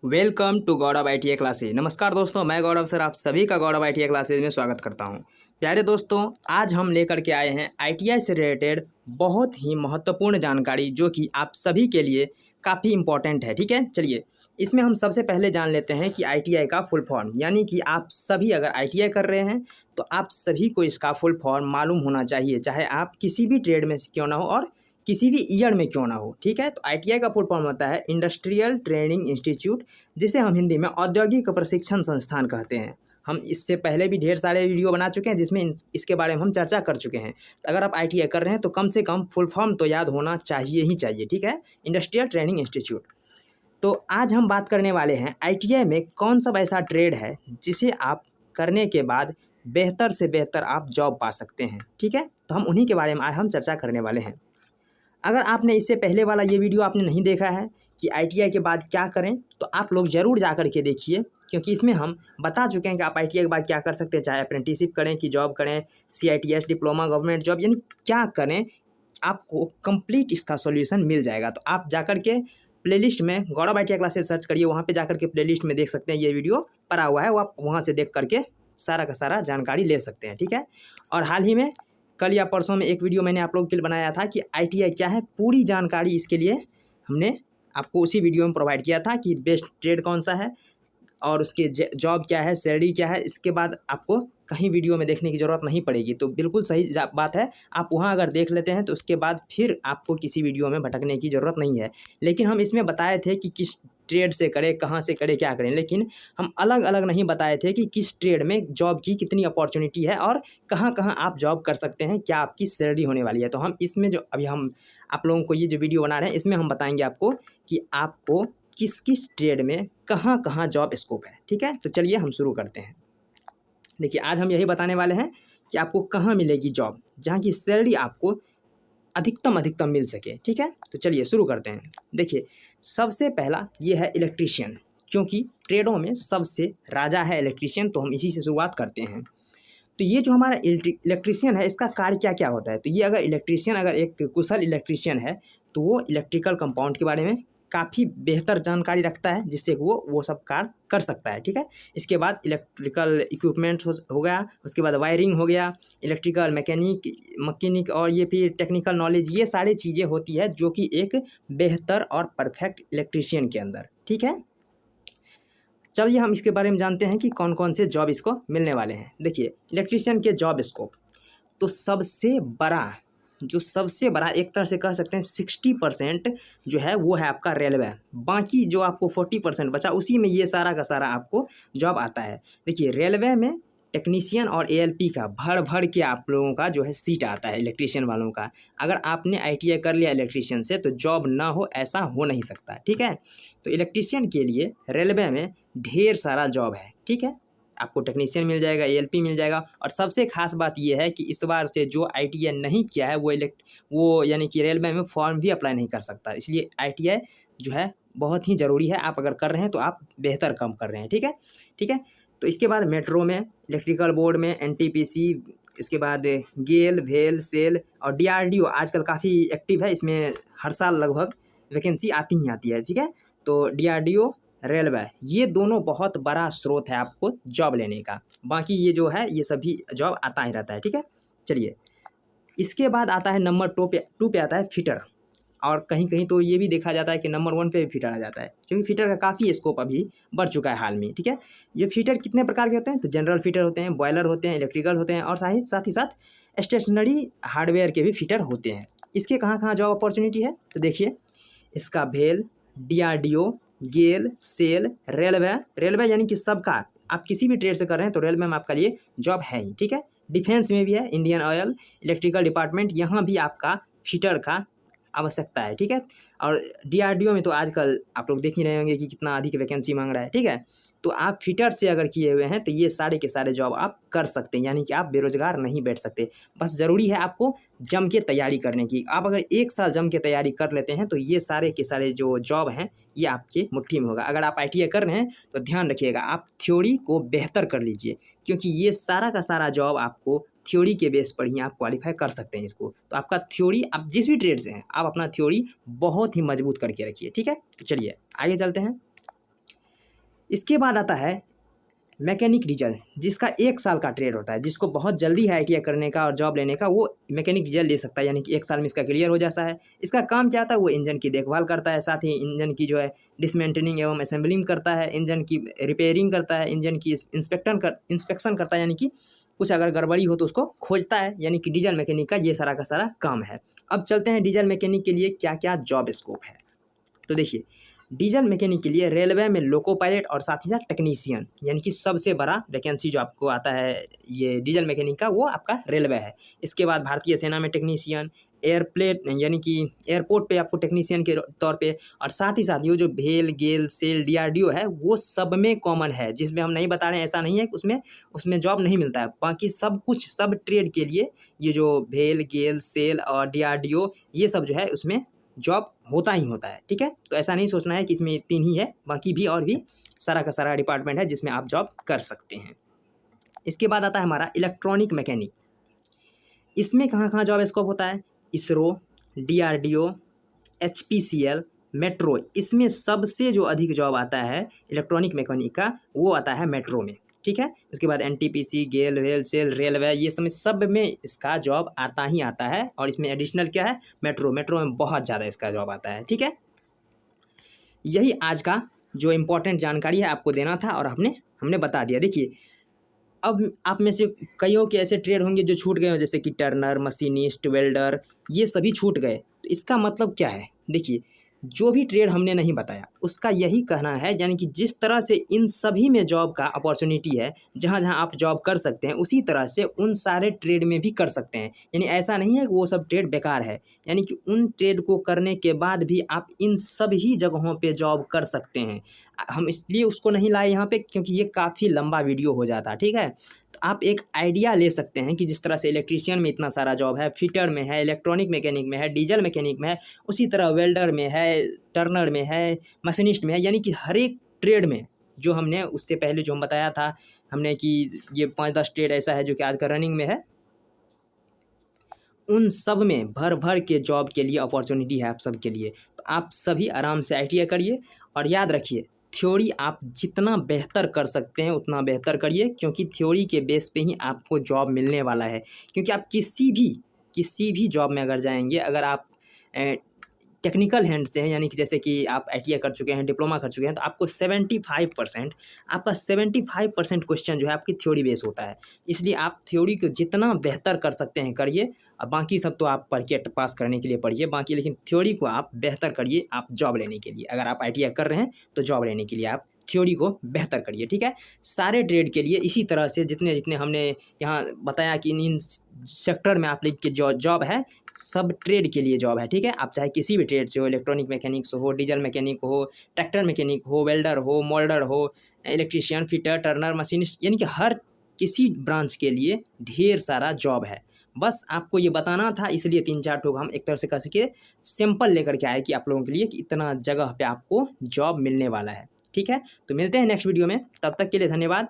Welcome to Gaurav ITI classes. नमस्कार दोस्तों, मैं गौरव सर आप सभी का गौरव ITI क्लासेज में स्वागत करता हूं। प्यारे दोस्तों, आज हम लेकर के आए हैं ITI से रिलेटेड बहुत ही महत्वपूर्ण जानकारी जो कि आप सभी के लिए काफ़ी इम्पॉर्टेंट है। ठीक है, चलिए इसमें हम सबसे पहले जान लेते हैं कि ITI का फुल फॉर्म, यानी कि आप सभी अगर ITI कर रहे हैं तो आप सभी को इसका फुल फॉर्म मालूम होना चाहिए, चाहे आप किसी भी ट्रेड में क्यों ना हो और किसी भी ईयर में क्यों ना हो। ठीक है, तो ITI का फुल फॉर्म होता है इंडस्ट्रियल ट्रेनिंग इंस्टीट्यूट, जिसे हम हिंदी में औद्योगिक प्रशिक्षण संस्थान कहते हैं। हम इससे पहले भी ढेर सारे वीडियो बना चुके हैं जिसमें इसके बारे में हम चर्चा कर चुके हैं। तो अगर आप ITI कर रहे हैं तो कम से कम फुल फॉर्म तो याद होना चाहिए ही चाहिए। ठीक है, इंडस्ट्रियल ट्रेनिंग इंस्टीट्यूट। तो आज हम बात करने वाले हैं ITI में कौन सा ऐसा ट्रेड है जिसे आप करने के बाद बेहतर से बेहतर आप जॉब पा सकते हैं। ठीक है, तो हम उन्हीं के बारे में आज हम चर्चा करने वाले हैं। अगर आपने इससे पहले वाला ये वीडियो आपने नहीं देखा है कि ITI के बाद क्या करें, तो आप लोग ज़रूर जा कर के देखिए, क्योंकि इसमें हम बता चुके हैं कि आप ITI के बाद क्या कर सकते हैं, चाहे अप्रेंटिसशिप करें कि जॉब करें, CITS डिप्लोमा गवर्नमेंट जॉब, यानी क्या करें, आपको कंप्लीट इसका सॉल्यूशन मिल जाएगा। तो आप जाकर के प्लेलिस्ट में गौरव ITI क्लासेस सर्च करिए, वहाँ पे जाकर के प्लेलिस्ट में देख सकते हैं, ये वीडियो पड़ा हुआ है, वो आप वहाँ से देख करके सारा का सारा जानकारी ले सकते हैं। ठीक है, और हाल ही में कल या परसों में एक वीडियो मैंने आप लोगों के लिए बनाया था कि ITI क्या है, पूरी जानकारी इसके लिए हमने आपको उसी वीडियो में प्रोवाइड किया था कि बेस्ट ट्रेड कौन सा है और उसके जॉब क्या है, सैलरी क्या है। इसके बाद आपको कहीं वीडियो में देखने की ज़रूरत नहीं पड़ेगी। तो बिल्कुल सही बात है, आप वहाँ अगर देख लेते हैं तो उसके बाद फिर आपको किसी वीडियो में भटकने की ज़रूरत नहीं है। लेकिन हम इसमें बताए थे कि किस ट्रेड से करें, कहाँ से करें, क्या करें, लेकिन हम अलग अलग नहीं बताए थे कि किस ट्रेड में जॉब की कितनी अपॉर्चुनिटी है और कहाँ कहाँ आप जॉब कर सकते हैं, क्या आपकी सैलरी होने वाली है। तो हम इसमें जो अभी हम आप लोगों को ये जो वीडियो बना रहे हैं, इसमें हम बताएंगे आपको कि आपको किस किस ट्रेड में कहाँ कहाँ जॉब स्कोप है। ठीक है, तो चलिए हम शुरू करते हैं। देखिए, आज हम यही बताने वाले हैं कि आपको कहाँ मिलेगी जॉब जहाँ की सैलरी आपको अधिकतम मिल सके। ठीक है, तो चलिए शुरू करते हैं। देखिए, सबसे पहला ये है इलेक्ट्रीशियन, क्योंकि ट्रेडों में सबसे राजा है इलेक्ट्रीशियन, तो हम इसी से शुरुआत करते हैं। तो ये जो हमारा इलेक्ट्रीशियन है, इसका कार्य क्या क्या होता है। तो ये अगर एक कुशल इलेक्ट्रीशियन है तो वो इलेक्ट्रिकल कंपाउंड के बारे में काफ़ी बेहतर जानकारी रखता है, जिससे वो सब कार्य कर सकता है। ठीक है, इसके बाद इलेक्ट्रिकल इक्विपमेंट्स हो गया, उसके बाद वायरिंग हो गया, इलेक्ट्रिकल मैकेनिक और ये फिर टेक्निकल नॉलेज, ये सारी चीज़ें होती है जो कि एक बेहतर और परफेक्ट इलेक्ट्रीशियन के अंदर। ठीक है, चलिए हम इसके बारे में जानते हैं कि कौन कौन से जॉब इसको मिलने वाले हैं। देखिए, इलेक्ट्रीशियन के जॉब स्कोप, तो सबसे बड़ा एक तरह से कह सकते हैं 60% जो है वो है आपका रेलवे। बाकी जो आपको 40% बचा, उसी में ये सारा का सारा आपको जॉब आता है। देखिए, रेलवे में टेक्नीशियन और ALP का भर भर के आप लोगों का जो है सीट आता है इलेक्ट्रीशियन वालों का। अगर आपने ITI कर लिया इलेक्ट्रीशियन से तो जॉब ना हो, ऐसा हो नहीं सकता। ठीक है, तो इलेक्ट्रीशियन के लिए रेलवे में ढेर सारा जॉब है। ठीक है, आपको टेक्नीशियन मिल जाएगा, ALP मिल जाएगा, और सबसे खास बात यह है कि इस बार से जो ITI नहीं किया है वो यानी कि रेलवे में फॉर्म भी अप्लाई नहीं कर सकता। इसलिए ITI जो है बहुत ही ज़रूरी है। आप अगर कर रहे हैं तो आप बेहतर काम कर रहे हैं। ठीक है, ठीक है। तो इसके बाद मेट्रो में, इलेक्ट्रिकल बोर्ड में, NTPC, इसके बाद गेल, भेल, सेल और DRDO आजकल काफ़ी एक्टिव है। इसमें हर साल लगभग वैकेंसी आती ही आती है। ठीक है, तो DRDO, रेलवे, ये दोनों बहुत बड़ा स्रोत है आपको जॉब लेने का। बाकी ये जो है ये सभी जॉब आता ही रहता है। ठीक है, चलिए इसके बाद आता है नंबर 2 पे आता है फिटर, और कहीं कहीं तो ये भी देखा जाता है कि नंबर 1 पे भी फिटर आ जाता है, क्योंकि फिटर का काफ़ी स्कोप अभी बढ़ चुका है हाल में। ठीक है, ये फिटर कितने प्रकार के होते हैं, तो जनरल फिटर होते हैं, बॉयलर होते हैं, इलेक्ट्रिकल होते हैं, और साथ ही साथ स्टेशनरी हार्डवेयर के भी फिटर होते हैं। इसके कहाँ कहाँ जॉब अपॉर्चुनिटी है, तो देखिए इसका भेल, DRDO, गेल, सेल, रेलवे यानी कि सबका, आप किसी भी ट्रेड से कर रहे हैं तो रेलवे में आपका लिए जॉब है ही। ठीक है, डिफेंस में भी है, इंडियन ऑयल, इलेक्ट्रिकल डिपार्टमेंट, यहाँ भी आपका फिटर का आवश्यकता है। ठीक है, और DRDO में तो आजकल आप लोग देख ही रहे होंगे कि कितना अधिक वैकेंसी मांग रहा है। ठीक है, तो आप फिटर से अगर किए हुए हैं तो ये सारे के सारे जॉब आप कर सकते हैं, यानी कि आप बेरोजगार नहीं बैठ सकते। बस ज़रूरी है आपको जम के तैयारी करने की। आप अगर 1 साल जम के तैयारी कर लेते हैं तो ये सारे के सारे जो जॉब हैं ये आपके मुट्ठी में होगा। अगर आप ITI कर रहे हैं तो ध्यान रखिएगा, आप थ्योरी को बेहतर कर लीजिए, क्योंकि ये सारा का सारा जॉब आपको थ्योरी के बेस पर ही आप क्वालिफाई कर सकते हैं इसको। तो आपका थ्योरी, आप जिस भी ट्रेड से हैं, आप अपना थ्योरी बहुत ही मजबूत करके रखिए। ठीक है, तो चलिए आगे चलते हैं। इसके बाद आता है मैकेनिक डीजल, जिसका 1 साल का ट्रेड होता है। जिसको बहुत जल्दी है ITI करने का और जॉब लेने का, वो मैकेनिक डीजल ले सकता है, यानी कि 1 साल में इसका क्लियर हो जाता है। इसका काम क्या आता है, वो इंजन की देखभाल करता है, साथ ही इंजन की जो है डिसमेंटलिंग एवं असेंबलिंग करता है, इंजन की रिपेयरिंग करता है, इंजन की इंस्पेक्शन करता है, यानी कि कुछ अगर गड़बड़ी हो तो उसको खोजता है, यानी कि डीजल मैकेनिक का ये सारा का सारा काम है। अब चलते हैं डीजल मैकेनिक के लिए क्या क्या जॉब स्कोप है। तो देखिए, डीजल मैकेनिक के लिए रेलवे में लोको पायलट और साथ ही साथ टेक्नीशियन, यानी कि सबसे बड़ा वैकेंसी जो आपको आता है ये डीजल मैकेनिक का, वो आपका रेलवे है। इसके बाद भारतीय सेना में टेक्नीशियन, एयरप्लेन यानी कि एयरपोर्ट पे आपको टेक्नीशियन के तौर पे, और साथ ही साथ ये जो भेल गेल सेल DRDO है वो सब में कॉमन है। जिसमें हम नहीं बता रहे हैं, ऐसा नहीं है कि उसमें जॉब नहीं मिलता है। बाकी सब कुछ सब ट्रेड के लिए ये जो भेल गेल सेल और DRDO ये सब जो है उसमें जॉब होता ही होता है। ठीक है, तो ऐसा नहीं सोचना है कि इसमें 3 ही है, बाकी भी और भी सारा का सारा डिपार्टमेंट है जिसमें आप जॉब कर सकते हैं। इसके बाद आता है हमारा इलेक्ट्रॉनिक मैकेनिक। इसमें कहाँ कहाँ जॉब स्कोप होता है, इसरो, DRDO, HPCL, मेट्रो। इसमें सबसे जो अधिक जॉब आता है इलेक्ट्रॉनिक मैकेनिक का, वो आता है मेट्रो में। ठीक है, उसके बाद NTPC, गेल वेल सेल रेलवे, ये सब में इसका जॉब आता ही आता है। और इसमें एडिशनल क्या है, मेट्रो में बहुत ज़्यादा इसका जॉब आता है। ठीक है, यही आज का जो इम्पोर्टेंट जानकारी है आपको देना था और हमने बता दिया। देखिए, अब आप में से कईयों के ऐसे ट्रेड होंगे जो छूट गए हो, जैसे कि टर्नर, मशीनिस्ट, वेल्डर, ये सभी छूट गए। तो इसका मतलब क्या है, देखिए, जो भी ट्रेड हमने नहीं बताया उसका यही कहना है, यानी कि जिस तरह से इन सभी में जॉब का अपॉर्चुनिटी है, जहाँ जहाँ आप जॉब कर सकते हैं, उसी तरह से उन सारे ट्रेड में भी कर सकते हैं। यानी ऐसा नहीं है कि वो सब ट्रेड बेकार है, यानी कि उन ट्रेड को करने के बाद भी आप इन सभी जगहों पे जॉब कर सकते हैं। हम इसलिए उसको नहीं लाए यहाँ पे क्योंकि ये काफ़ी लंबा वीडियो हो जाता। ठीक है, तो आप एक आइडिया ले सकते हैं कि जिस तरह से इलेक्ट्रीशियन में इतना सारा जॉब है, फिटर में है, इलेक्ट्रॉनिक मैकेनिक में है, डीजल मैकेनिक में है, उसी तरह वेल्डर में है, टर्नर में है, मशीनिस्ट में है, यानी कि हर एक ट्रेड में जो हमने उससे पहले जो हम बताया था हमने कि ये 5-10 ट्रेड ऐसा है जो कि आजकल रनिंग में है, उन सब में भर भर के जॉब के लिए अपॉर्चुनिटी है आप सब के लिए। तो आप सभी आराम से ITI करिए और याद रखिए, थ्योरी आप जितना बेहतर कर सकते हैं उतना बेहतर करिए, क्योंकि थ्योरी के बेस पे ही आपको जॉब मिलने वाला है। क्योंकि आप किसी भी जॉब में अगर जाएंगे, अगर आप टेक्निकल हैंड से हैं, यानी कि जैसे कि आप ITI कर चुके हैं, डिप्लोमा कर चुके हैं, तो आपको 75% क्वेश्चन जो है आपकी थ्योरी बेस होता है। इसलिए आप थ्योरी को जितना बेहतर कर सकते हैं करिए, और बाकी सब तो आप पढ़ के पास करने के लिए पढ़िए बाकी, लेकिन थ्योरी को आप बेहतर करिए आप जॉब लेने के लिए। अगर आप ITI कर रहे हैं तो जॉब लेने के लिए आप थ्योरी को बेहतर करिए। ठीक है, सारे ट्रेड के लिए इसी तरह से जितने जितने हमने यहाँ बताया कि इन सेक्टर में आप लोग की जॉब है, सब ट्रेड के लिए जॉब है। ठीक है, आप चाहे किसी भी ट्रेड से हो, इलेक्ट्रॉनिक मैकेनिक्स हो, डीजल मैकेनिक हो, ट्रैक्टर मैकेनिक हो, वेल्डर हो, मोल्डर हो, इलेक्ट्रीशियन, फिटर, टर्नर, मशीनिस्ट, यानी कि हर किसी ब्रांच के लिए ढेर सारा जॉब है। बस आपको ये बताना था, इसलिए 3-4 ठोक हम एक तरह से कह सके सैंपल लेकर के आए कि आप लोगों के लिए कि इतना जगह पे आपको जॉब मिलने वाला है। ठीक है, तो मिलते हैं नेक्स्ट वीडियो में, तब तक के लिए धन्यवाद।